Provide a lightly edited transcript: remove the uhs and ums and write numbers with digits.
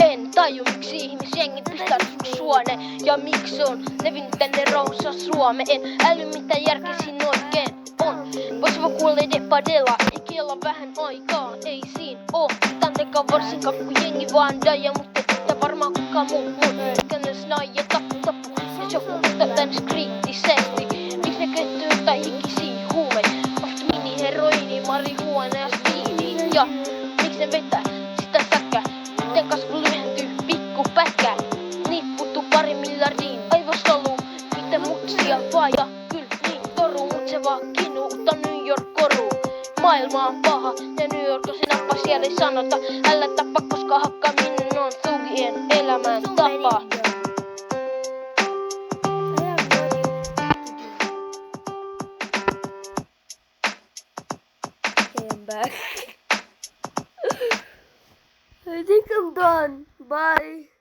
En taju miksi ihmisjengi pistää suone ja miksi on levinnyt tänne rauhassa Suomeen. Äly mitä järki siinä oikein on. Vois vaan kuolla depadella, ei kiellä vähän aikaa, ei siinä oo. Tantekaan varsinkaan kun jengi vaan daja, mutta ei varmaan kukaan muu. Kännes naija tappu. Ja se on tänne kriittisesti. Miks ne kettyy tai hikisiä huumeita? Osta mini-heroini, marihuana ja speedi. Ja miks ne vetää sitä säkkää? Miten kasvu lyhentyy pikku pätkää? Nipputu pari miljardiin aivostolu. Mitä mutsia vaan ja kyl niin toru. Mut se vaan kinuutta New York koru. Maailma on paha ja New York on se nappa, siellä ei sanota. Älä tappa koska hakkaminen on thugien elämän tapa. Back. I think I'm done. Bye.